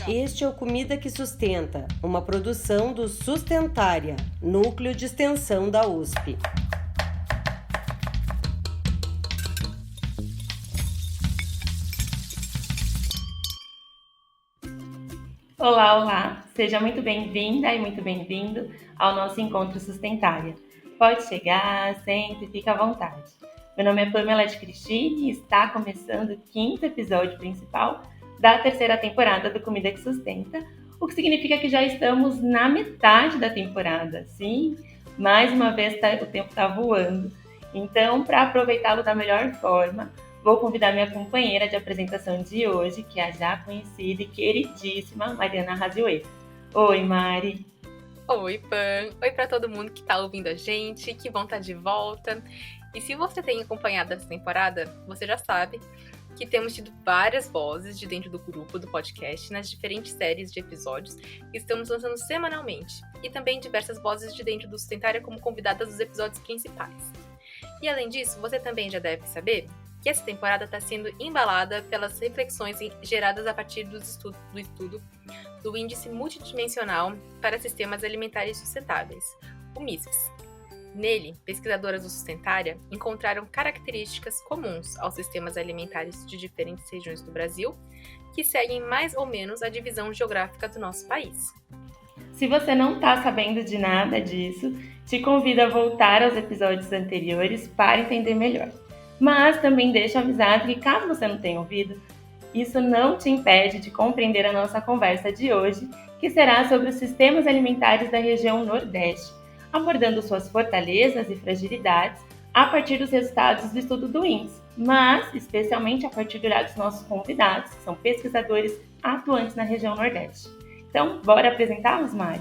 Este é o Comida que Sustenta, uma produção do Sustentária, Núcleo de Extensão da USP. Olá! Seja muito bem-vinda e muito bem-vindo ao nosso Encontro Sustentária. Pode chegar, sente e fica à vontade. Meu nome é Pamela de Cristine e está começando o 5º episódio principal da 3ª temporada do Comida que Sustenta, o que significa que já estamos na metade da temporada. Sim, mais uma vez o tempo está voando. Então, para aproveitá-lo da melhor forma, vou convidar minha companheira de apresentação de hoje, que é a já conhecida e queridíssima Mariana Rasioeira. Oi, Mari! Oi, Pan! Oi para todo mundo que está ouvindo a gente, que bom estar de volta. E se você tem acompanhado essa temporada, você já sabe que temos tido várias vozes de dentro do grupo do podcast nas diferentes séries de episódios que estamos lançando semanalmente, e também diversas vozes de dentro do Sustentária como convidadas dos episódios principais. E além disso, você também já deve saber que essa temporada está sendo embalada pelas reflexões geradas a partir do estudo do Índice Multidimensional para Sistemas Alimentares Sustentáveis, o MISPS. Nele, pesquisadoras do Sustentária encontraram características comuns aos sistemas alimentares de diferentes regiões do Brasil, que seguem mais ou menos a divisão geográfica do nosso país. Se você não está sabendo de nada disso, te convido a voltar aos episódios anteriores para entender melhor. Mas também deixo avisado que, caso você não tenha ouvido, isso não te impede de compreender a nossa conversa de hoje, que será sobre os sistemas alimentares da região Nordeste, abordando suas fortalezas e fragilidades a partir dos resultados do estudo do INSS, mas especialmente a partir do olhar dos nossos convidados, que são pesquisadores atuantes na região Nordeste. Então, bora apresentá-los, Mari?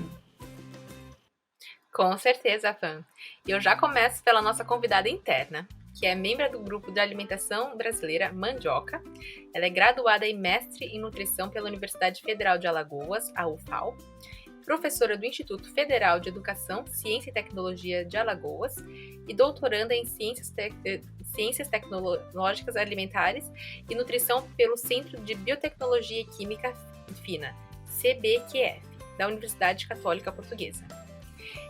Com certeza, Fã. Eu já começo pela nossa convidada interna, que é membro do Grupo de Alimentação Brasileira Mandioca. Ela é graduada e mestre em nutrição pela Universidade Federal de Alagoas, a UFAL, professora do Instituto Federal de Educação, Ciência e Tecnologia de Alagoas e doutoranda em Ciências Tecnológicas Alimentares e Nutrição pelo Centro de Biotecnologia e Química FINA, CBQF, da Universidade Católica Portuguesa.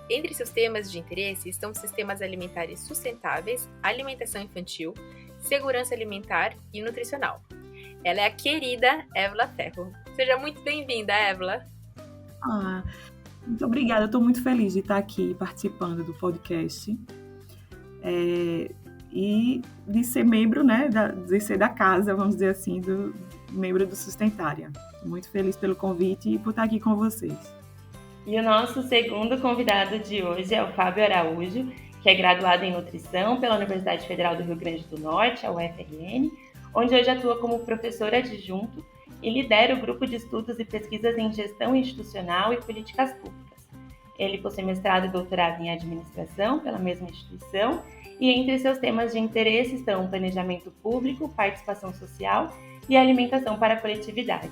Entre seus temas de interesse estão sistemas alimentares sustentáveis, alimentação infantil, segurança alimentar e nutricional. Ela é a querida Évila Ferro. Seja muito bem-vinda, Évila! Muito obrigada, eu estou muito feliz de estar aqui participando do podcast e de ser membro, né, de ser da casa, vamos dizer assim, membro do Sustentária. Muito feliz pelo convite e por estar aqui com vocês. E o nosso segundo convidado de hoje é o Fábio Araújo, que é graduado em nutrição pela Universidade Federal do Rio Grande do Norte, a UFRN, onde hoje atua como professor adjunto e lidera o grupo de estudos e pesquisas em gestão institucional e políticas públicas. Ele possui mestrado e doutorado em administração pela mesma instituição e entre seus temas de interesse estão planejamento público, participação social e alimentação para coletividades.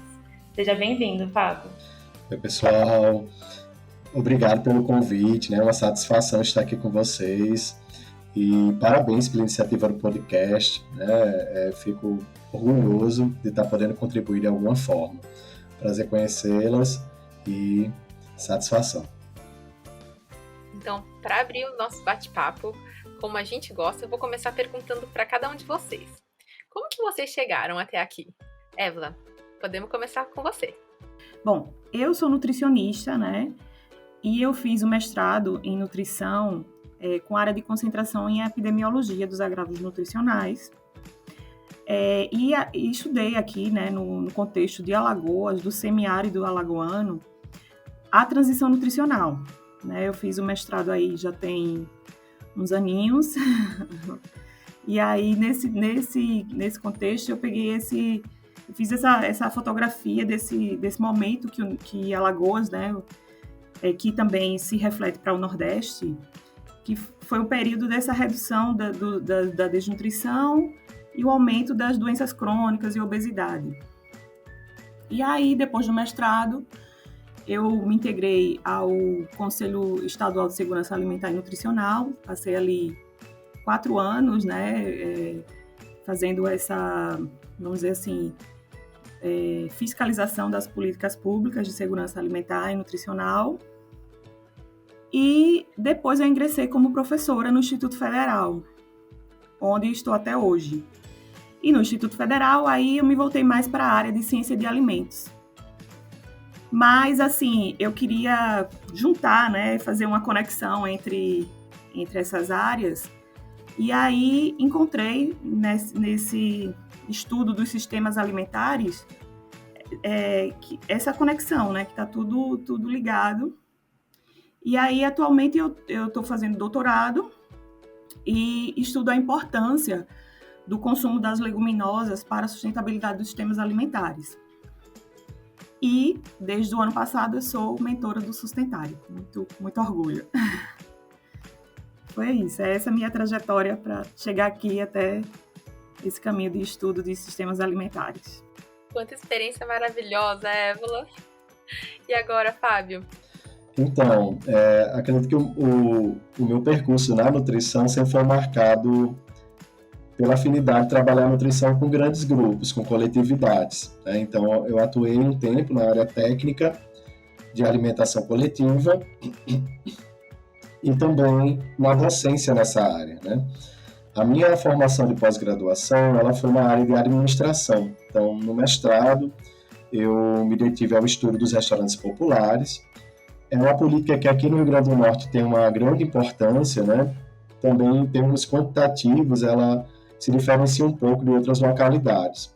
Seja bem-vindo, Fábio. Oi, pessoal. Obrigado pelo convite, né? É uma satisfação estar aqui com vocês. E parabéns pela iniciativa do podcast, né? Fico orgulhoso de estar podendo contribuir de alguma forma. Prazer conhecê-las e satisfação. Então, para abrir o nosso bate-papo, como a gente gosta, eu vou começar perguntando para cada um de vocês. Como que vocês chegaram até aqui? Évila, podemos começar com você. Bom, eu sou nutricionista, né? E eu fiz o mestrado em nutrição com área de concentração em epidemiologia dos agravos nutricionais. E estudei aqui, né, no contexto de Alagoas, do semiárido alagoano, a transição nutricional. Né? Eu fiz o mestrado aí já tem uns aninhos. E aí, nesse contexto, eu peguei eu fiz essa fotografia desse momento que Alagoas, né, que também se reflete para o Nordeste, que foi o período dessa redução da desnutrição e o aumento das doenças crônicas e obesidade. E aí, depois do mestrado, eu me integrei ao Conselho Estadual de Segurança Alimentar e Nutricional, passei ali 4 anos, né, fazendo essa, vamos dizer assim, fiscalização das políticas públicas de segurança alimentar e nutricional. E depois eu ingressei como professora no Instituto Federal, onde estou até hoje. E no Instituto Federal, aí eu me voltei mais para a área de ciência de alimentos. Mas, assim, eu queria juntar, né, fazer uma conexão entre essas áreas. E aí encontrei nesse estudo dos sistemas alimentares essa conexão, né, que está tudo ligado. E aí, atualmente, eu estou fazendo doutorado e estudo a importância do consumo das leguminosas para a sustentabilidade dos sistemas alimentares. E, desde o ano passado, eu sou mentora do Sustentário. Muito orgulho. Foi isso. Essa é a minha trajetória para chegar aqui até esse caminho de estudo de sistemas alimentares. Quanta experiência maravilhosa, Évola. E agora, Fábio? Então, acredito que o meu percurso na nutrição sempre foi marcado pela afinidade de trabalhar a nutrição com grandes grupos, com coletividades, né? Então, eu atuei um tempo na área técnica de alimentação coletiva e também na docência nessa área, né? A minha formação de pós-graduação, ela foi na área de administração. Então, no mestrado, eu me detive ao estudo dos restaurantes populares. É uma política que aqui no Rio Grande do Norte tem uma grande importância, né? Também em termos quantitativos, ela se diferencia um pouco de outras localidades.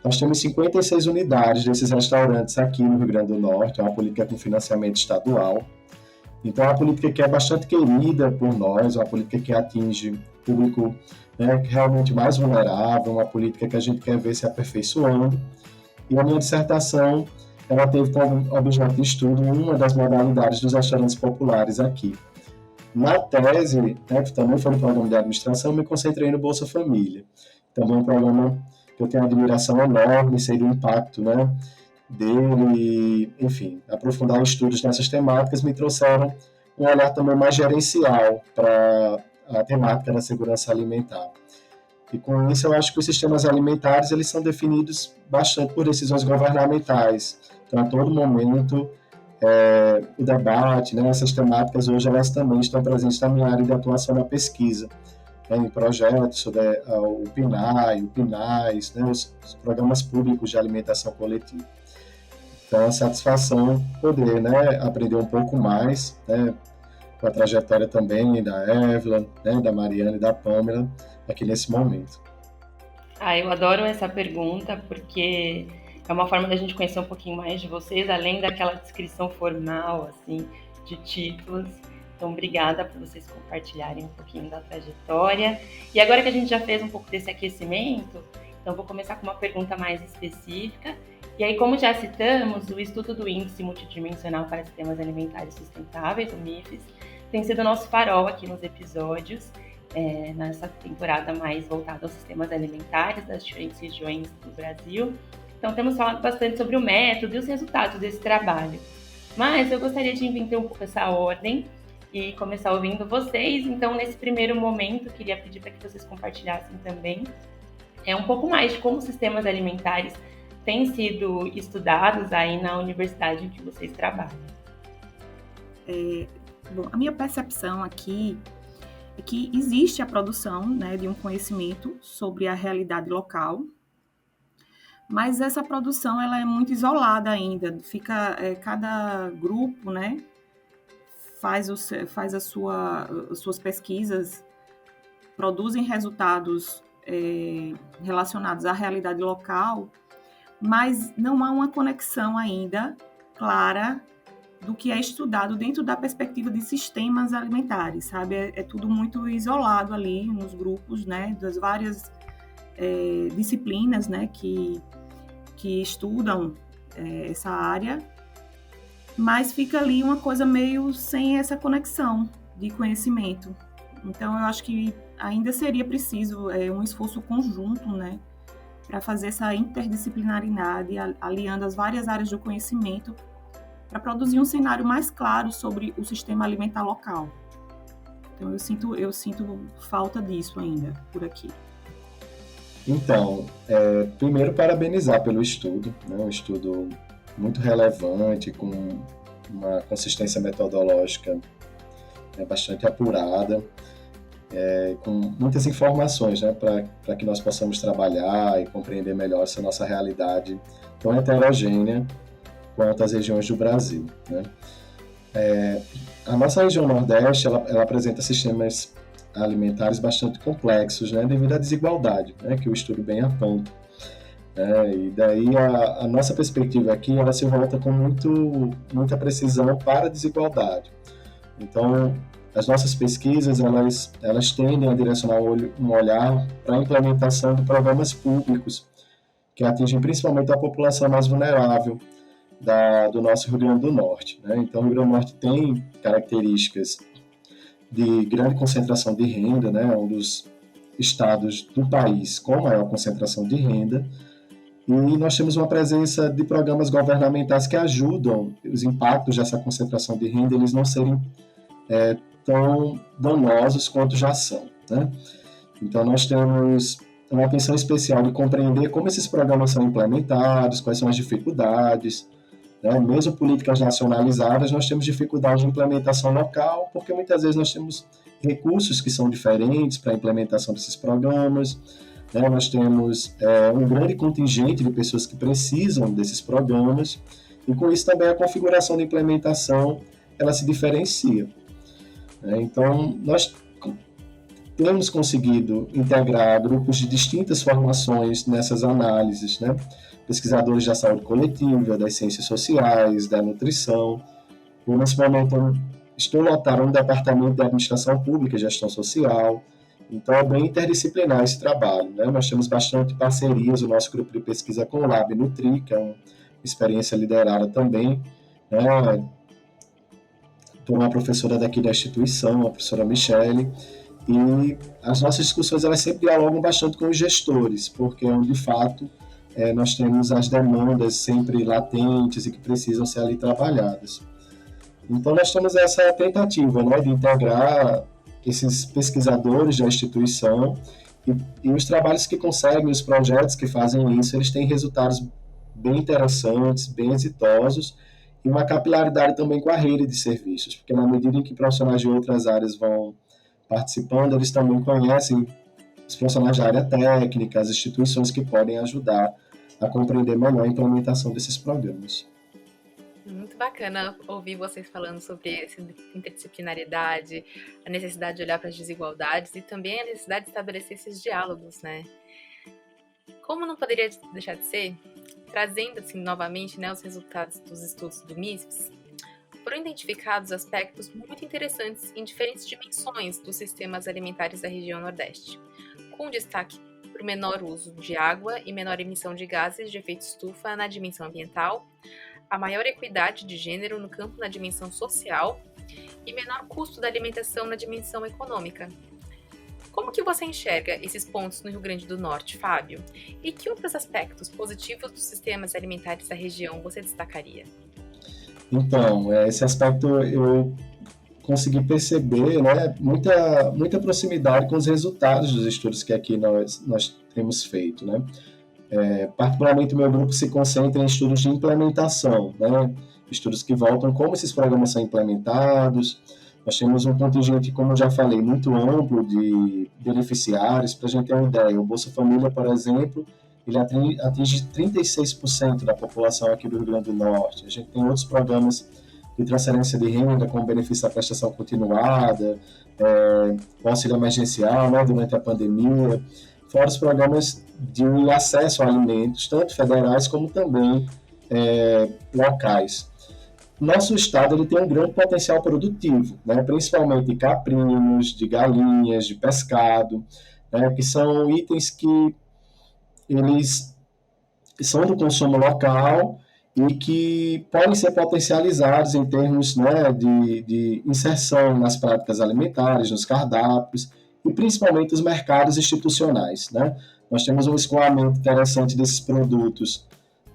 Nós temos 56 unidades desses restaurantes aqui no Rio Grande do Norte, é uma política com financiamento estadual. Então, é uma política que é bastante querida por nós, uma política que atinge o público, né, realmente mais vulnerável, uma política que a gente quer ver se aperfeiçoando. E a minha dissertação, ela teve como objeto de estudo uma das modalidades dos restaurantes populares aqui. Na tese, né, que também foi um programa de administração, me concentrei no Bolsa Família. Também um programa que eu tenho uma admiração enorme, sei do impacto, né, dele, enfim, aprofundar estudos nessas temáticas me trouxeram um olhar também mais gerencial para a temática da segurança alimentar. E com isso eu acho que os sistemas alimentares eles são definidos bastante por decisões governamentais. Então, a todo momento, o debate, né, essas temáticas hoje elas também estão presentes na minha área de atuação na pesquisa, né, em projetos sobre o PNAE, o PNAES, né, os programas públicos de alimentação coletiva. Então, a satisfação poder, né, aprender um pouco mais, né, com a trajetória também da Évola, né, da Mariana e da Pâmela, aqui nesse momento. Eu adoro essa pergunta, porque é uma forma da gente conhecer um pouquinho mais de vocês, além daquela descrição formal, assim, de títulos. Então, obrigada por vocês compartilharem um pouquinho da trajetória. E agora que a gente já fez um pouco desse aquecimento, então vou começar com uma pergunta mais específica. E aí, como já citamos, o estudo do Índice Multidimensional para Sistemas Alimentares Sustentáveis, o MIFES, tem sido o nosso farol aqui nos episódios, nessa temporada mais voltada aos sistemas alimentares das diferentes regiões do Brasil. Então, temos falado bastante sobre o método e os resultados desse trabalho. Mas eu gostaria de inverter um pouco essa ordem e começar ouvindo vocês. Então, nesse primeiro momento, queria pedir para que vocês compartilhassem também um pouco mais de como os sistemas alimentares têm sido estudados aí na universidade em que vocês trabalham. Bom, a minha percepção aqui é que existe a produção, né, de um conhecimento sobre a realidade local, mas essa produção ela é muito isolada ainda. Cada grupo, né, faz as suas pesquisas, produzem resultados relacionados à realidade local, mas não há uma conexão ainda clara do que é estudado dentro da perspectiva de sistemas alimentares, sabe? É tudo muito isolado ali nos grupos, né, das várias disciplinas, né, que estudam essa área, mas fica ali uma coisa meio sem essa conexão de conhecimento. Então, eu acho que ainda seria preciso um esforço conjunto, né, para fazer essa interdisciplinaridade, aliando as várias áreas do conhecimento, para produzir um cenário mais claro sobre o sistema alimentar local. Então, eu sinto falta disso ainda, por aqui. Então, primeiro parabenizar pelo estudo, né? Um estudo muito relevante, com uma consistência metodológica bastante apurada, com muitas informações, né? Para que nós possamos trabalhar e compreender melhor essa nossa realidade tão heterogênea quanto as regiões do Brasil, né? A nossa região Nordeste, ela apresenta sistemas alimentares bastante complexos, né, devido à desigualdade, né, que o estudo bem aponta. E daí a nossa perspectiva aqui, ela se volta com muita precisão para a desigualdade. Então, as nossas pesquisas, elas tendem a direcionar um olhar para a implementação de programas públicos que atingem principalmente a população mais vulnerável do nosso Rio Grande do Norte, né? Então, o Rio Grande do Norte tem características de grande concentração de renda, né? Um dos estados do país com maior concentração de renda, e nós temos uma presença de programas governamentais que ajudam os impactos dessa concentração de renda, eles não serem tão danosos quanto já são, né? Então, nós temos uma atenção especial de compreender como esses programas são implementados, quais são as dificuldades, né? Mesmo políticas nacionalizadas, nós temos dificuldade de implementação local, porque muitas vezes nós temos recursos que são diferentes para a implementação desses programas, né? Nós temos um grande contingente de pessoas que precisam desses programas, e com isso também a configuração de implementação ela se diferencia. Então, nós temos conseguido integrar grupos de distintas formações nessas análises, né? Pesquisadores da saúde coletiva, das ciências sociais, da nutrição. Eu, nesse momento, estou lotando um departamento de administração pública e gestão social. Então, é bem interdisciplinar esse trabalho, né? Nós temos bastante parcerias, o nosso grupo de pesquisa com o Lab Nutri, que é uma experiência liderada também, né? Por uma professora daqui da instituição, a professora Michele, e as nossas discussões elas sempre dialogam bastante com os gestores, porque é onde, de fato, nós temos as demandas sempre latentes e que precisam ser ali trabalhadas. Então, nós temos essa tentativa, né, de integrar esses pesquisadores da instituição e os trabalhos que conseguem, os projetos que fazem isso, eles têm resultados bem interessantes, bem exitosos, e uma capilaridade também com a rede de serviços, porque na medida em que profissionais de outras áreas vão participando, eles também conhecem os profissionais da área técnica, as instituições que podem ajudar a compreender melhor a implementação desses programas. Muito bacana ouvir vocês falando sobre essa interdisciplinaridade, a necessidade de olhar para as desigualdades e também a necessidade de estabelecer esses diálogos, né? Como não poderia deixar de ser, trazendo assim novamente, né, os resultados dos estudos do MISPS, foram identificados aspectos muito interessantes em diferentes dimensões dos sistemas alimentares da região Nordeste, com destaque para o menor uso de água e menor emissão de gases de efeito estufa na dimensão ambiental, a maior equidade de gênero no campo na dimensão social e menor custo da alimentação na dimensão econômica. Como que você enxerga esses pontos no Rio Grande do Norte, Fábio? E que outros aspectos positivos dos sistemas alimentares da região você destacaria? Então, esse aspecto eu consegui perceber, né, muita proximidade com os resultados dos estudos que aqui nós temos feito, né? Particularmente o meu grupo se concentra em estudos de implementação, né? Estudos que voltam como esses programas são implementados. Nós temos um contingente, como eu já falei, muito amplo de beneficiários. Para a gente ter uma ideia, o Bolsa Família, por exemplo, ele atinge 36% da população aqui do Rio Grande do Norte. A gente tem outros programas de transferência de renda, como benefício da prestação continuada, o auxílio emergencial, né, durante a pandemia, fora os programas de acesso a alimentos, tanto federais como também locais. Nosso estado ele tem um grande potencial produtivo, né, principalmente de caprinos, de galinhas, de pescado, né, que são itens que eles são do consumo local e que podem ser potencializados em termos, né, de inserção nas práticas alimentares, nos cardápios e principalmente os mercados institucionais, né? Nós temos um escoamento interessante desses produtos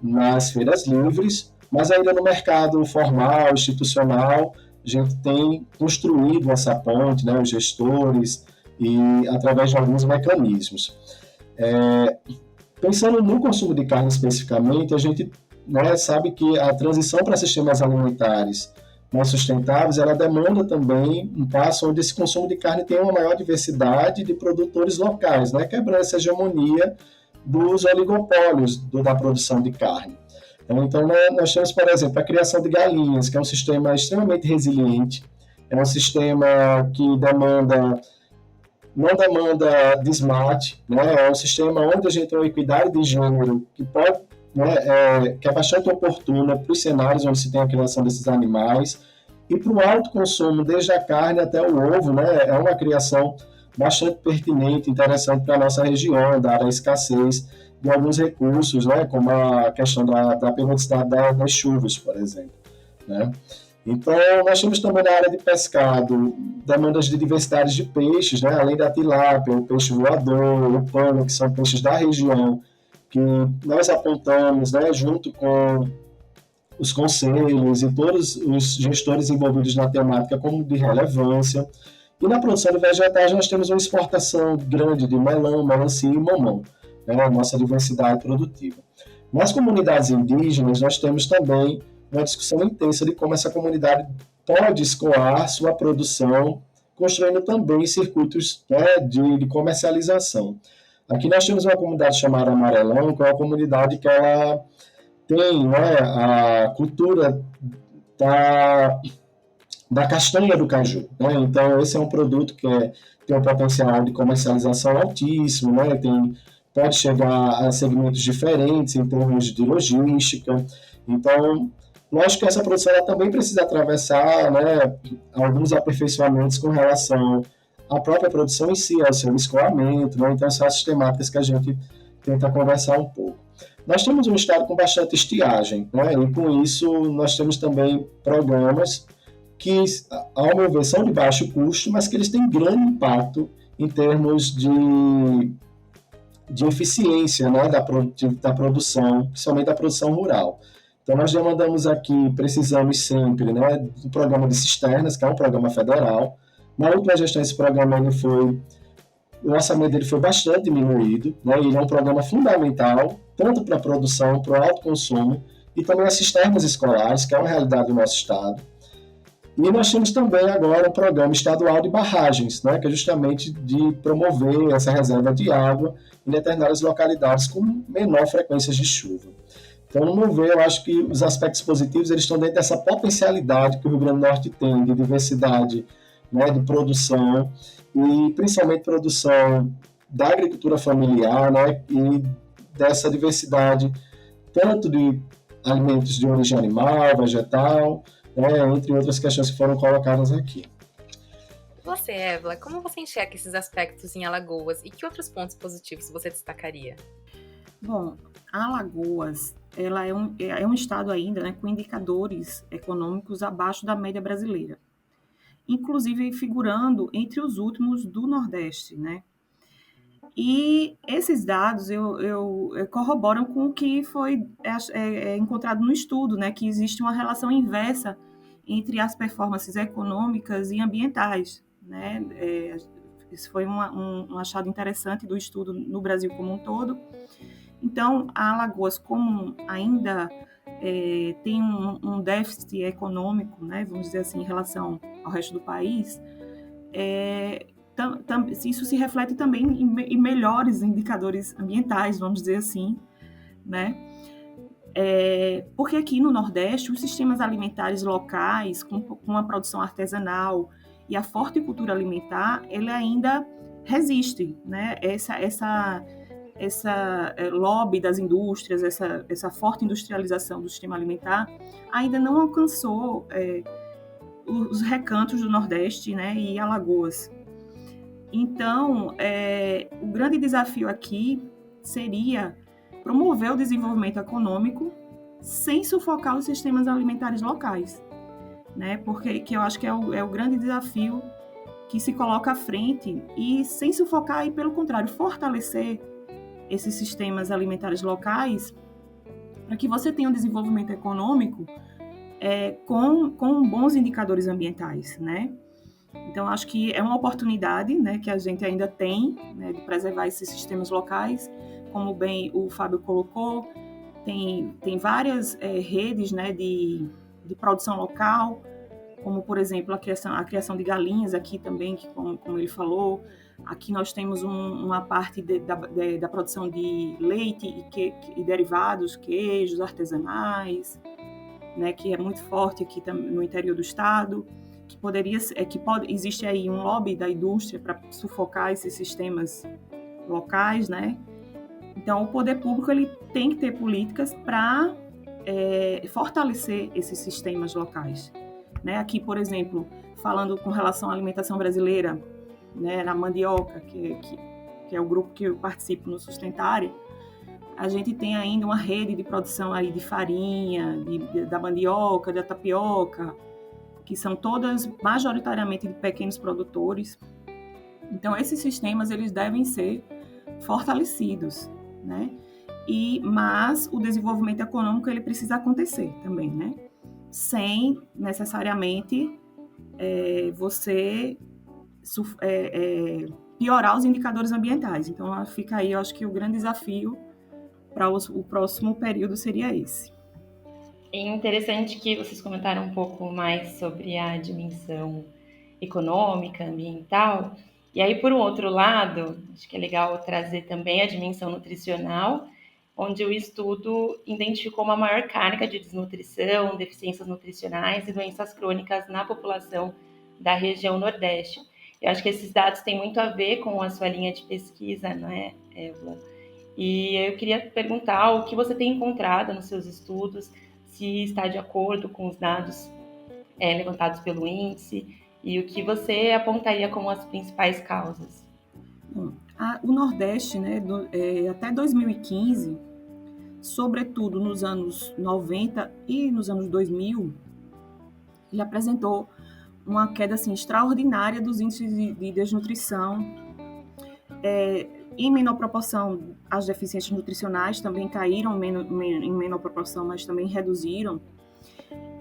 nas feiras livres, mas ainda no mercado formal, institucional, a gente tem construído essa ponte, né, os gestores, e através de alguns mecanismos. Pensando no consumo de carne especificamente, a gente, né, sabe que a transição para sistemas alimentares mais sustentáveis, ela demanda também um passo onde esse consumo de carne tem uma maior diversidade de produtores locais, né, quebrando essa hegemonia dos oligopólios da produção de carne. Então, nós temos, por exemplo, a criação de galinhas, que é um sistema extremamente resiliente, é um sistema que não demanda desmate, né? É um sistema onde a gente tem uma equidade de gênero que pode, né, que é bastante oportuna para os cenários onde se tem a criação desses animais, e para o alto consumo, desde a carne até o ovo, né? É uma criação bastante pertinente, interessante para a nossa região, dada a escassez de alguns recursos, né? Como a questão da periodicidade das chuvas, por exemplo, né? Então, nós temos também na área de pescado demandas de diversidade de peixes, né? Além da tilápia, o peixe voador, o pano, que são peixes da região, que nós apontamos, né, junto com os conselhos e todos os gestores envolvidos na temática como de relevância. E na produção de vegetais nós temos uma exportação grande de melão, melancia e mamão, né? A nossa diversidade produtiva. Nas comunidades indígenas nós temos também uma discussão intensa de como essa comunidade pode escoar sua produção, construindo também circuitos, né, de comercialização. Aqui nós temos uma comunidade chamada Amarelão, que é uma comunidade que ela tem, né, a cultura da castanha do caju, né? Então, esse é um produto que tem um potencial de comercialização altíssimo, né? Pode chegar a segmentos diferentes em termos de logística. Então, lógico que essa produção ela também precisa atravessar, né, alguns aperfeiçoamentos com relação à própria produção em si, ao seu escoamento, né? Então, são as temáticas que a gente tenta conversar um pouco. Nós temos um estado com bastante estiagem, né? E com isso nós temos também programas que, ao meu ver, são de baixo custo, mas que eles têm grande impacto em termos de eficiência, né, da produção, principalmente da produção rural. Então, nós demandamos aqui, precisamos sempre, né, do programa de cisternas, que é um programa federal. Na última gestão, esse programa o orçamento dele foi bastante diminuído, né, ele é um programa fundamental, tanto para a produção, para o alto consumo, e também as cisternas escolares, que é uma realidade do nosso estado. E nós temos também agora um programa estadual de barragens, né, que é justamente de promover essa reserva de água em determinadas localidades com menor frequência de chuva. Então, no meu ver, eu acho que os aspectos positivos eles estão dentro dessa potencialidade que o Rio Grande do Norte tem de diversidade, né, de produção, e principalmente produção da agricultura familiar, né, e dessa diversidade tanto de alimentos de origem animal, vegetal, né, entre outras questões que foram colocadas aqui. Você, Évila, como você enxerga esses aspectos em Alagoas e que outros pontos positivos você destacaria? Bom, Alagoas ela é um estado ainda, né, com indicadores econômicos abaixo da média brasileira, inclusive figurando entre os últimos do Nordeste, né? E esses dados corroboram com o que foi encontrado no estudo, né, que existe uma relação inversa entre as performances econômicas e ambientais, né? Isso foi um achado interessante do estudo no Brasil como um todo. Então, a Alagoas, como ainda tem um déficit econômico, né, vamos dizer assim, em relação ao resto do país, isso se reflete também em melhores indicadores ambientais, vamos dizer assim, né? Porque aqui no Nordeste, os sistemas alimentares locais, com a produção artesanal e a forte cultura alimentar, ele ainda resiste, né? Essa lobby das indústrias, essa forte industrialização do sistema alimentar ainda não alcançou os recantos do Nordeste, né, e Alagoas. Então, o grande desafio aqui seria promover o desenvolvimento econômico sem sufocar os sistemas alimentares locais, né? Porque que eu acho que é o grande desafio que se coloca à frente e sem sufocar e, pelo contrário, fortalecer esses sistemas alimentares locais para que você tenha um desenvolvimento econômico com bons indicadores ambientais, né? Então, acho que é uma oportunidade, né, que a gente ainda tem, né, de preservar esses sistemas locais, como bem o Fábio colocou, tem várias redes, né, de produção local, como, por exemplo, a criação de galinhas aqui também, que como ele falou. Aqui nós temos uma parte da produção de leite e derivados, queijos artesanais, né, que é muito forte aqui no interior do estado, existe aí um lobby da indústria para sufocar esses sistemas locais, né? Então, o poder público ele tem que ter políticas para fortalecer esses sistemas locais, né? Aqui, por exemplo, falando com relação à alimentação brasileira, né, na mandioca, que é o grupo que eu participo no Sustentária, a gente tem ainda uma rede de produção aí de farinha, da mandioca, da tapioca, que são todas majoritariamente de pequenos produtores. Então, esses sistemas eles devem ser fortalecidos, né? Mas o desenvolvimento econômico ele precisa acontecer também, né? Sem necessariamente você piorar os indicadores ambientais. Então, fica aí, eu acho que o grande desafio para o próximo período seria esse. É interessante que vocês comentaram um pouco mais sobre a dimensão econômica, ambiental. E aí, por um outro lado, acho que é legal trazer também a dimensão nutricional, onde o estudo identificou uma maior carga de desnutrição, deficiências nutricionais e doenças crônicas na população da região Nordeste. Eu acho que esses dados têm muito a ver com a sua linha de pesquisa, não é, Évila? E eu queria perguntar o que você tem encontrado nos seus estudos, se está de acordo com os dados levantados pelo índice e o que você apontaria como as principais causas. Bom, o Nordeste, né, até 2015, sobretudo nos anos 90 e nos anos 2000, ele apresentou uma queda assim, extraordinária dos índices de desnutrição. Em menor proporção, as deficiências nutricionais também caíram em menor proporção, mas também reduziram.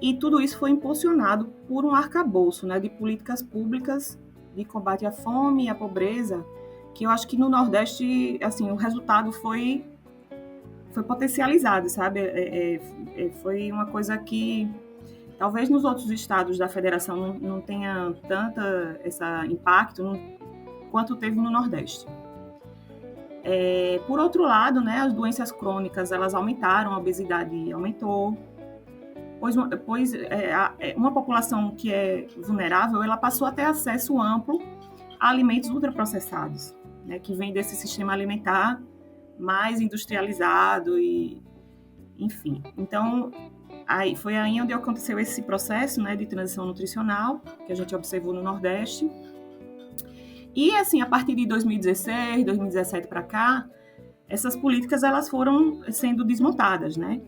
E tudo isso foi impulsionado por um arcabouço, né, de políticas públicas de combate à fome e à pobreza, que eu acho que no Nordeste, assim, o resultado foi potencializado, sabe? Foi uma coisa que talvez nos outros estados da federação não tenha tanto esse impacto quanto teve no Nordeste. Por outro lado, né, as doenças crônicas elas aumentaram, a obesidade aumentou, pois uma população que é vulnerável ela passou a ter acesso amplo a alimentos ultraprocessados, né, que vem desse sistema alimentar mais industrializado e, enfim. Então, foi aí onde aconteceu esse processo, né, de transição nutricional que a gente observou no Nordeste. E, assim, a partir de 2016, 2017 para cá, essas políticas elas foram sendo desmontadas, né?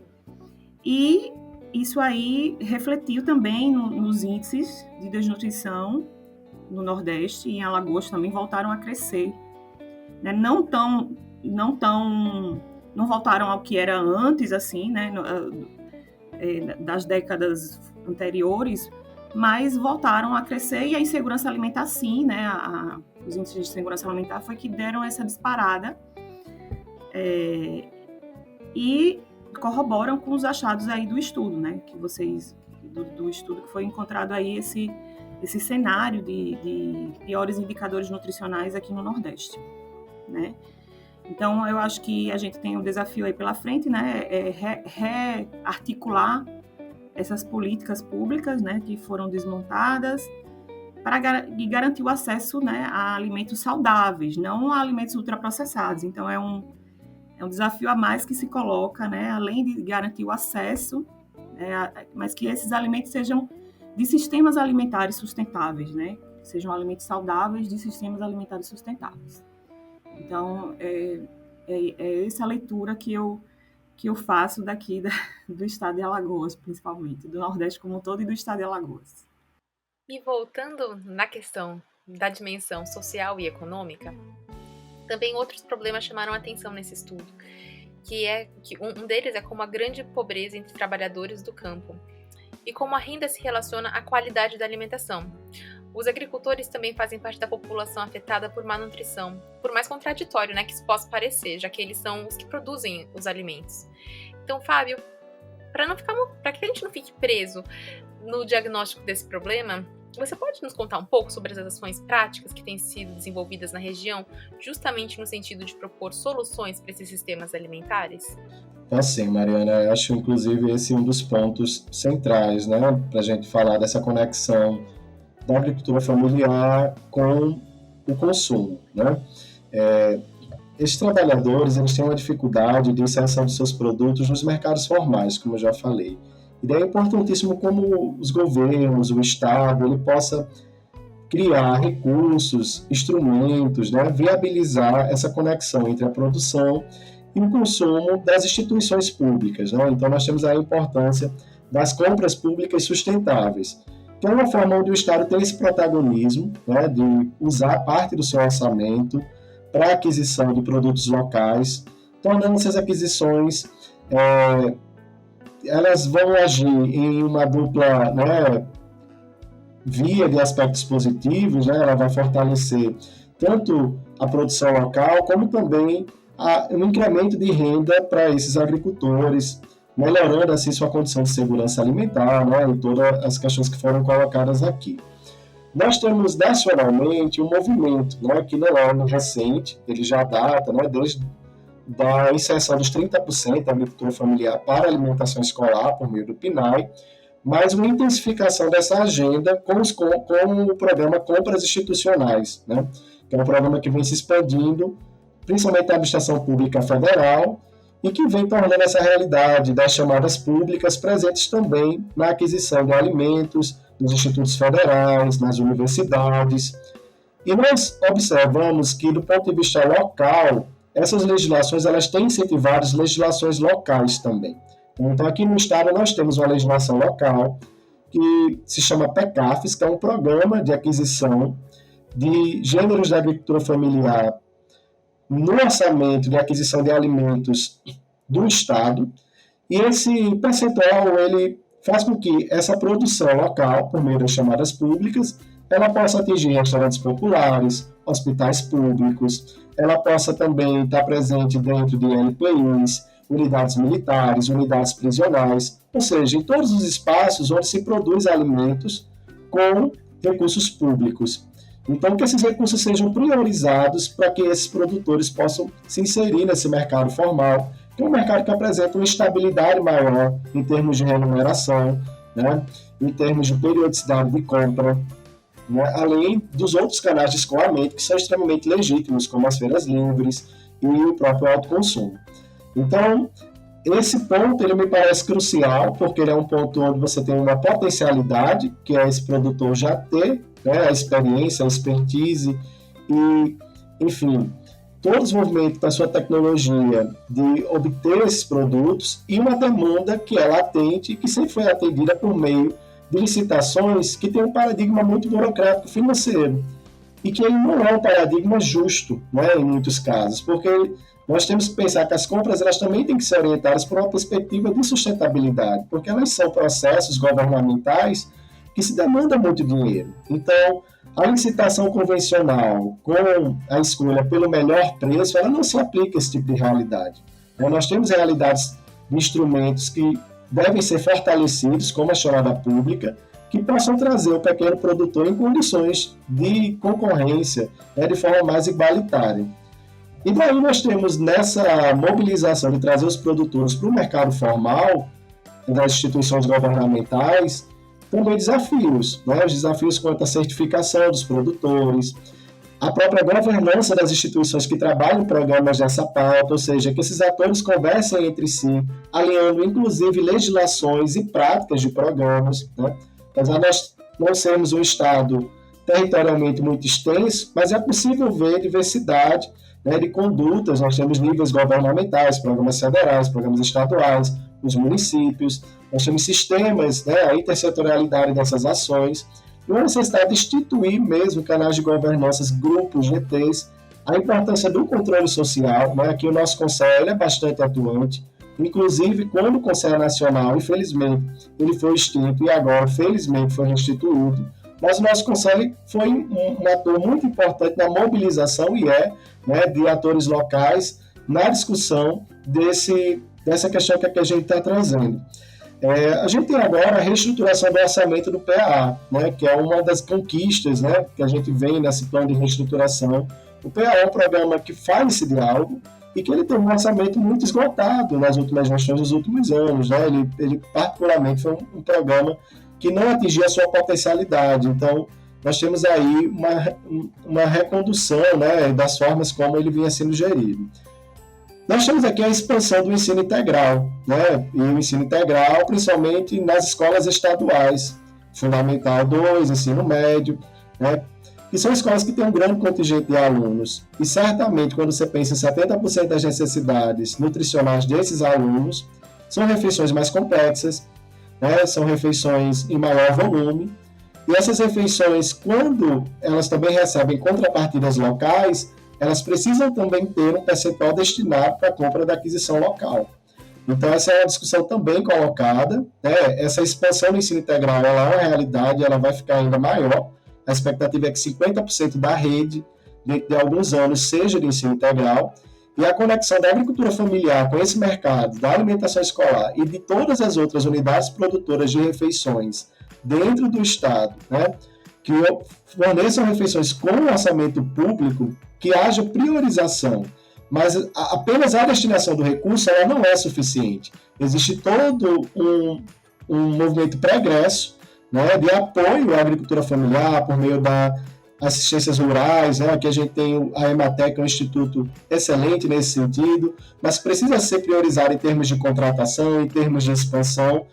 E isso aí refletiu também nos índices de desnutrição no Nordeste e em Alagoas também voltaram a crescer, né? Não voltaram ao que era antes, assim, né? Das décadas anteriores, mas voltaram a crescer e a insegurança alimentar, sim, né? Os índices de segurança alimentar foi que deram essa disparada e corroboram com os achados aí do estudo, né? Que do estudo que foi encontrado aí esse cenário de piores indicadores nutricionais aqui no Nordeste, né? Então, eu acho que a gente tem um desafio aí pela frente, né? Rearticular essas políticas públicas, né, que foram desmontadas para garantir o acesso, né, a alimentos saudáveis, não a alimentos ultraprocessados. Então, é um desafio a mais que se coloca, né, além de garantir o acesso, mas que esses alimentos sejam de sistemas alimentares sustentáveis, né, sejam alimentos saudáveis de sistemas alimentares sustentáveis. Então, é essa a leitura que eu faço daqui do estado de Alagoas, principalmente, do Nordeste como um todo e do estado de Alagoas. E voltando na questão da dimensão social e econômica, também outros problemas chamaram a atenção nesse estudo, que um deles é como a grande pobreza entre trabalhadores do campo e como a renda se relaciona à qualidade da alimentação. Os agricultores também fazem parte da população afetada por má nutrição, por mais contraditório, né, que isso possa parecer, já que eles são os que produzem os alimentos. Então, Fábio, para que a gente não fique preso no diagnóstico desse problema, você pode nos contar um pouco sobre as ações práticas que têm sido desenvolvidas na região, justamente no sentido de propor soluções para esses sistemas alimentares? Sim, Mariana, eu acho inclusive esse um dos pontos centrais, né, para a gente falar dessa conexão da agricultura familiar com o consumo, né? Esses trabalhadores, eles têm uma dificuldade de inserção de seus produtos nos mercados formais, como eu já falei. E daí é importantíssimo como os governos, o Estado, ele possa criar recursos, instrumentos, né, viabilizar essa conexão entre a produção e o consumo das instituições públicas, né? Então, nós temos a importância das compras públicas sustentáveis, que é uma forma onde o Estado tem esse protagonismo, né, de usar parte do seu orçamento para a aquisição de produtos locais, tornando essas aquisições, elas vão agir em uma dupla, né, via de aspectos positivos, né? Ela vai fortalecer tanto a produção local, como também um incremento de renda para esses agricultores, melhorando assim sua condição de segurança alimentar, né, e todas as questões que foram colocadas aqui. Nós temos nacionalmente um movimento, né, que não é recente, ele já data, né, desde da inserção dos 30% da agricultura familiar para a alimentação escolar por meio do PNAE, mas uma intensificação dessa agenda com o programa Compras Institucionais, né, que é um programa que vem se expandindo, principalmente na administração pública federal, e que vem tornando essa realidade das chamadas públicas presentes também na aquisição de alimentos, nos institutos federais, nas universidades. E nós observamos que, do ponto de vista local, essas legislações elas têm incentivado as legislações locais também. Então, aqui no estado, nós temos uma legislação local que se chama PECAFES, que é um programa de aquisição de gêneros da agricultura familiar no orçamento de aquisição de alimentos do Estado, e esse percentual ele faz com que essa produção local, por meio das chamadas públicas, ela possa atingir restaurantes populares, hospitais públicos, ela possa também estar presente dentro de LPIs, unidades militares, unidades prisionais, ou seja, em todos os espaços onde se produz alimentos com recursos públicos. Então, que esses recursos sejam priorizados para que esses produtores possam se inserir nesse mercado formal, que é um mercado que apresenta uma estabilidade maior em termos de remuneração, né, em termos de periodicidade de compra, né, além dos outros canais de escoamento que são extremamente legítimos, como as feiras livres e o próprio autoconsumo. Então, esse ponto ele me parece crucial, porque ele é um ponto onde você tem uma potencialidade, que é esse produtor já ter, né, a experiência, a expertise e, enfim, todo o desenvolvimento da sua tecnologia de obter esses produtos e uma demanda que é latente e que sempre foi atendida por meio de licitações que tem um paradigma muito burocrático financeiro e que ele não é um paradigma justo, né, em muitos casos, porque nós temos que pensar que as compras elas também têm que ser orientadas por uma perspectiva de sustentabilidade, porque elas são processos governamentais que se demandam muito dinheiro. Então, a licitação convencional com a escolha pelo melhor preço, ela não se aplica a esse tipo de realidade. Nós temos realidades de instrumentos que devem ser fortalecidos, como a chamada pública, que possam trazer o pequeno produtor em condições de concorrência, né, de forma mais igualitária. E daí nós temos nessa mobilização de trazer os produtores para o mercado formal, das instituições governamentais, também desafios, né? Os desafios quanto à certificação dos produtores, a própria governança das instituições que trabalham em programas dessa pauta, ou seja, que esses atores conversem entre si, alinhando inclusive legislações e práticas de programas, né? Apesar de nós não sermos um estado territorialmente muito extenso, mas é possível ver diversidade, né, de condutas. Nós temos níveis governamentais, programas federais, programas estaduais, os municípios, nós temos sistemas, né, a intersetorialidade dessas ações, e uma necessidade de instituir mesmo canais de governança, grupos, GTs, a importância do controle social, né, aqui o nosso conselho é bastante atuante, inclusive quando o Conselho Nacional, infelizmente, ele foi extinto e agora, felizmente, foi restituído, mas o nosso conselho foi um ator muito importante na mobilização, e né, de atores locais na discussão dessa questão que a gente está trazendo. A gente tem agora a reestruturação do orçamento do PAA, né, que é uma das conquistas, né, que a gente vem nesse plano de reestruturação. O PAA é um programa que faz esse diálogo e que ele tem um orçamento muito esgotado nas últimas gestões dos últimos anos. Né? Ele particularmente foi um programa que não atingia a sua potencialidade. Então, nós temos aí uma recondução, né, das formas como ele vinha sendo gerido. Nós temos aqui a expansão do ensino integral, né? E o ensino integral, principalmente nas escolas estaduais, Fundamental 2, ensino médio, né? Que são escolas que têm um grande contingente de alunos. E certamente, quando você pensa em 70% das necessidades nutricionais desses alunos, são refeições mais complexas, né? São refeições em maior volume. E essas refeições, quando elas também recebem contrapartidas locais, elas precisam também ter um percentual destinado para a compra da aquisição local. Então, essa é uma discussão também colocada, né? Essa expansão do ensino integral ela é uma realidade, ela vai ficar ainda maior. A expectativa é que 50% da rede, dentro de alguns anos, seja de ensino integral, e a conexão da agricultura familiar com esse mercado, da alimentação escolar e de todas as outras unidades produtoras de refeições dentro do Estado, né? Que forneçam refeições com orçamento público, que haja priorização, mas apenas a destinação do recurso ela não é suficiente. Existe todo um movimento pregresso, né, de apoio à agricultura familiar por meio das assistências rurais, né, que a gente tem a Emater, um instituto excelente nesse sentido, mas precisa ser priorizado em termos de contratação, em termos de expansão,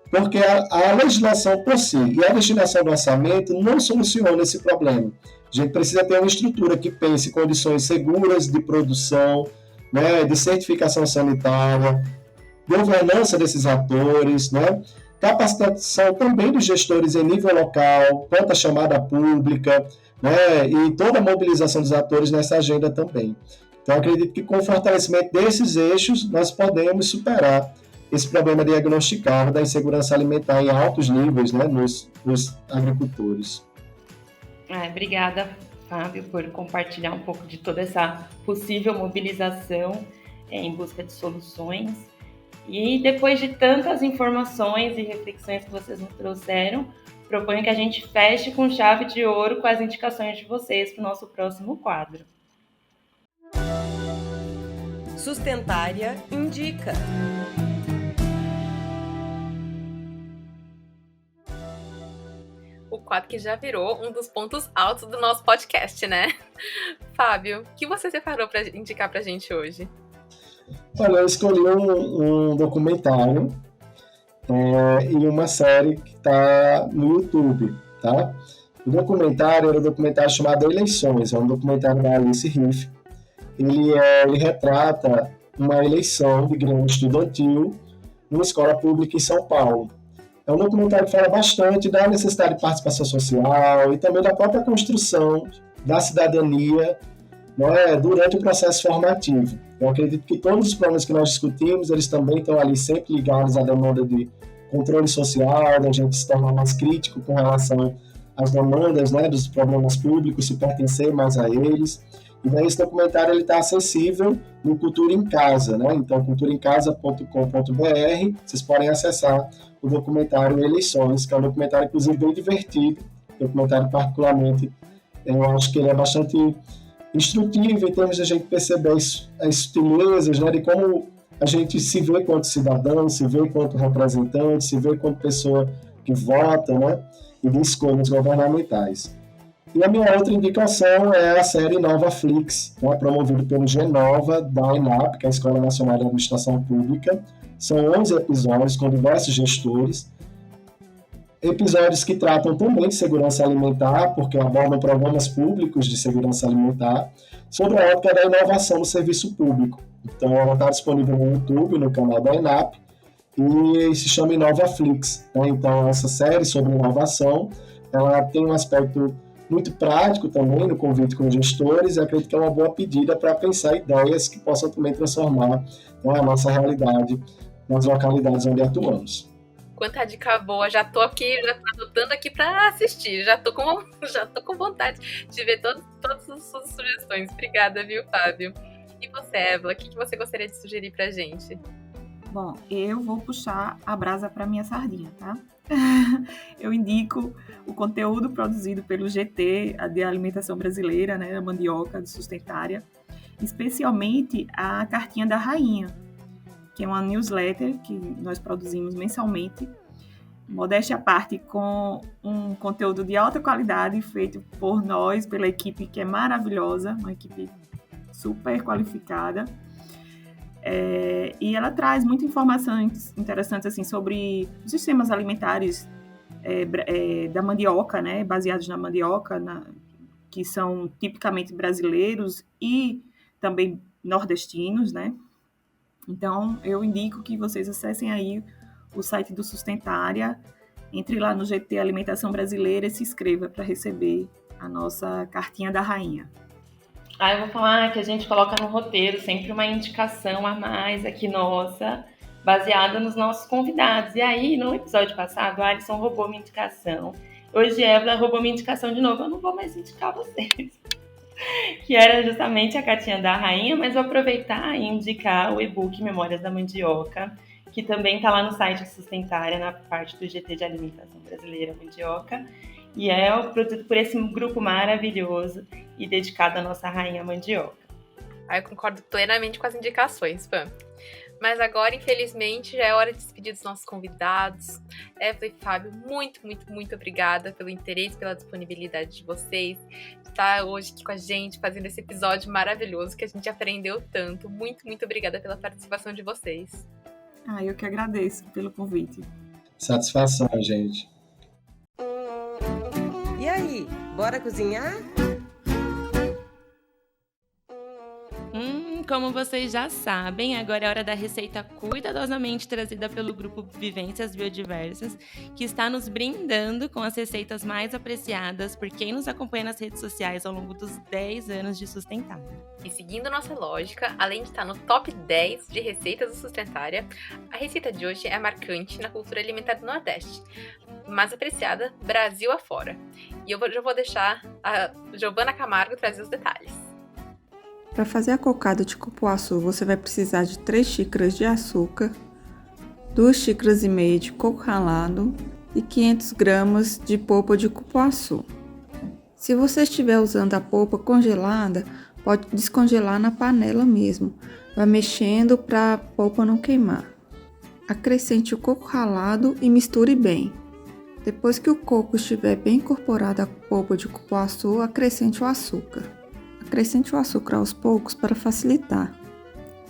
porque a legislação por si e a destinação do orçamento não soluciona esse problema. A gente precisa ter uma estrutura que pense em condições seguras de produção, né, de certificação sanitária, governança desses atores, né, capacitação também dos gestores em nível local, quanto à chamada pública, né, e toda a mobilização dos atores nessa agenda também. Então, acredito que com o fortalecimento desses eixos, nós podemos superar esse problema diagnosticado da insegurança alimentar em altos níveis, né, nos agricultores. Obrigada, Fábio, por compartilhar um pouco de toda essa possível mobilização em busca de soluções. E depois de tantas informações e reflexões que vocês nos trouxeram, proponho que a gente feche com chave de ouro com as indicações de vocês para o nosso próximo quadro. Sustentária Indica. O quadro que já virou um dos pontos altos do nosso podcast, né? Fábio, o que você separou para indicar para a gente hoje? Olha, eu escolhi um documentário e uma série que está no YouTube, tá? O documentário era um documentário chamado Eleições, é um documentário da Alice Riff. Ele retrata uma eleição de grêmio estudantil numa escola pública em São Paulo. É um documentário que fala bastante da necessidade de participação social e também da própria construção da cidadania, né, durante o processo formativo. Eu acredito que todos os problemas que nós discutimos, eles também estão ali sempre ligados à demanda de controle social, da gente se tornar mais crítico com relação às demandas, né, dos problemas públicos, se pertencer mais a eles. E daí esse documentário está acessível no Cultura em Casa, né? Então, culturaemcasa.com.br, vocês podem acessar o documentário Eleições, que é um documentário, inclusive, bem divertido. Documentário, particularmente, eu acho que ele é bastante instrutivo em termos de a gente perceber as sutilezas, né, de como a gente se vê enquanto cidadão, se vê enquanto representante, se vê enquanto pessoa que vota, né, e de escolhas governamentais. E a minha outra indicação é a série Nova Flix, né, promovida pelo Genova, da ENAP, que é a Escola Nacional de Administração Pública. São 11 episódios com diversos gestores. Episódios que tratam também de segurança alimentar, porque abordam programas públicos de segurança alimentar, sobre a ótica da inovação no serviço público. Então, ela está disponível no YouTube, no canal da ENAP, e se chama Nova Flix. Né? Então, essa série sobre inovação, ela tem um aspecto muito prático também no convite com os gestores, e acredito que é uma boa pedida para pensar ideias que possam também transformar, né, a nossa realidade nas localidades onde atuamos. Quanta dica boa, já tô aqui, já tô anotando aqui pra assistir, já tô com vontade de ver todas as suas sugestões. Obrigada, viu, Fábio? E você, Évila, o que você gostaria de sugerir pra gente? Bom, eu vou puxar a brasa para minha sardinha, tá? Eu indico o conteúdo produzido pelo GT, de Alimentação Brasileira, né, a mandioca de Sustentária, especialmente a Cartinha da Rainha, que é uma newsletter que nós produzimos mensalmente, modéstia à parte, com um conteúdo de alta qualidade feito por nós, pela equipe que é maravilhosa, uma equipe super qualificada. E ela traz muita informação interessante assim, sobre os sistemas alimentares da mandioca, né, baseados na mandioca, que são tipicamente brasileiros e também nordestinos, né? Então, eu indico que vocês acessem aí o site do Sustentária, entre lá no GT Alimentação Brasileira e se inscreva para receber a nossa Cartinha da Rainha. Eu vou falar que a gente coloca no roteiro sempre uma indicação a mais aqui nossa, baseada nos nossos convidados. E aí, no episódio passado, o Alisson roubou minha indicação. Hoje, Évila roubou minha indicação de novo. Eu não vou mais indicar vocês. Que era justamente a Cartinha da Rainha, mas vou aproveitar e indicar o e-book Memórias da Mandioca, que também está lá no site Sustentária, na parte do GT de Alimentação Brasileira Mandioca. E é produzido por esse grupo maravilhoso e dedicado à nossa rainha mandioca. Eu concordo plenamente com as indicações, Pam. Mas agora, infelizmente, já é hora de despedir dos nossos convidados. Évila e Fábio, muito, muito, muito obrigada pelo interesse, pela disponibilidade de vocês. Estar hoje aqui com a gente, fazendo esse episódio maravilhoso que a gente aprendeu tanto. Muito, muito obrigada pela participação de vocês. Eu que agradeço pelo convite. Satisfação, gente. E aí, bora cozinhar? Como vocês já sabem, agora é hora da receita cuidadosamente trazida pelo grupo Vivências Biodiversas, que está nos brindando com as receitas mais apreciadas por quem nos acompanha nas redes sociais ao longo dos 10 anos de Sustentária. E seguindo nossa lógica, além de estar no top 10 de receitas do Sustentária, a receita de hoje é marcante na cultura alimentar do Nordeste, mais apreciada Brasil afora. E eu já vou deixar a Giovana Camargo trazer os detalhes. Para fazer a cocada de cupuaçu, você vai precisar de 3 xícaras de açúcar, 2 xícaras e meia de coco ralado e 500 gramas de polpa de cupuaçu. Se você estiver usando a polpa congelada, pode descongelar na panela mesmo. Vai mexendo para a polpa não queimar. Acrescente o coco ralado e misture bem. Depois que o coco estiver bem incorporado à polpa de cupuaçu, acrescente o açúcar. Acrescente o açúcar aos poucos para facilitar.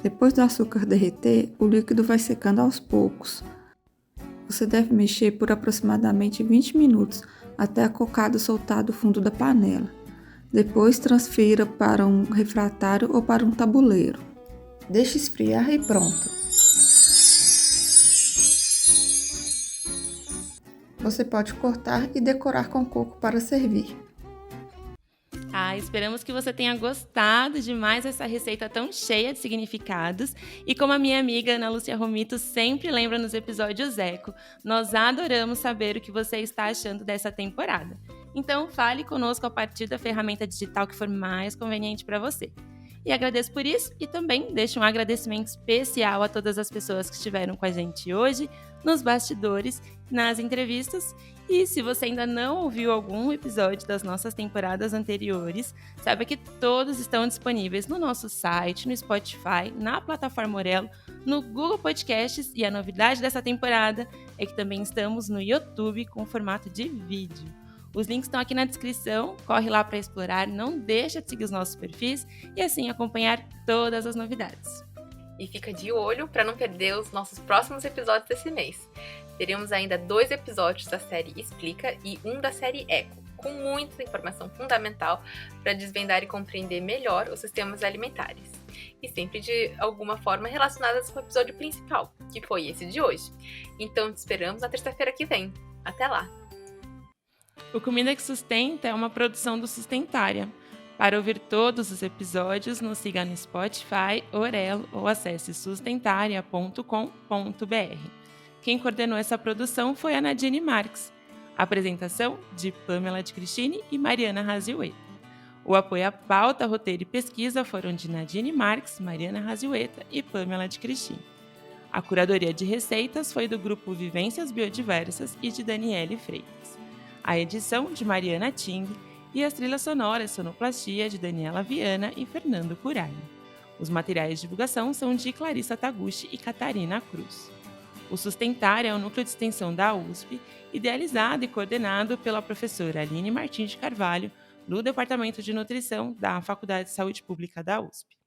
Depois do açúcar derreter, o líquido vai secando aos poucos. Você deve mexer por aproximadamente 20 minutos até a cocada soltar do fundo da panela. Depois transfira para um refratário ou para um tabuleiro. Deixe esfriar e pronto. Você pode cortar e decorar com coco para servir. Esperamos que você tenha gostado demais dessa receita tão cheia de significados. E como a minha amiga Ana Lúcia Romito sempre lembra nos episódios Eco, nós adoramos saber o que você está achando dessa temporada. Então, fale conosco a partir da ferramenta digital que for mais conveniente para você. E agradeço por isso e também deixo um agradecimento especial a todas as pessoas que estiveram com a gente hoje, nos bastidores, nas entrevistas. E se você ainda não ouviu algum episódio das nossas temporadas anteriores, saiba que todos estão disponíveis no nosso site, no Spotify, na plataforma Orelo, no Google Podcasts, e a novidade dessa temporada é que também estamos no YouTube com formato de vídeo. Os links estão aqui na descrição, corre lá para explorar, não deixa de seguir os nossos perfis e assim acompanhar todas as novidades. E fica de olho para não perder os nossos próximos episódios desse mês. Teremos ainda 2 episódios da série Explica e um da série Eco, com muita informação fundamental para desvendar e compreender melhor os sistemas alimentares. E sempre de alguma forma relacionadas com o episódio principal, que foi esse de hoje. Então te esperamos na terça-feira que vem. Até lá! O Comida que Sustenta é uma produção do Sustentária. Para ouvir todos os episódios, nos siga no Spotify, Orelo ou acesse sustentaria.com.br. Quem coordenou essa produção foi a Nadine Marques. Apresentação de Pamela de Cristine e Mariana Raziueta. O apoio à pauta, roteiro e pesquisa foram de Nadine Marques, Mariana Raziueta e Pamela de Cristine. A curadoria de receitas foi do grupo Vivências Biodiversas e de Daniele Freitas. A edição de Mariana Ting e as trilhas sonoras Sonoplastia de Daniela Viana e Fernando Curaine. Os materiais de divulgação são de Clarissa Taguchi e Catarina Cruz. O Sustentária é o núcleo de extensão da USP, idealizado e coordenado pela professora Aline Martins de Carvalho, do Departamento de Nutrição da Faculdade de Saúde Pública da USP.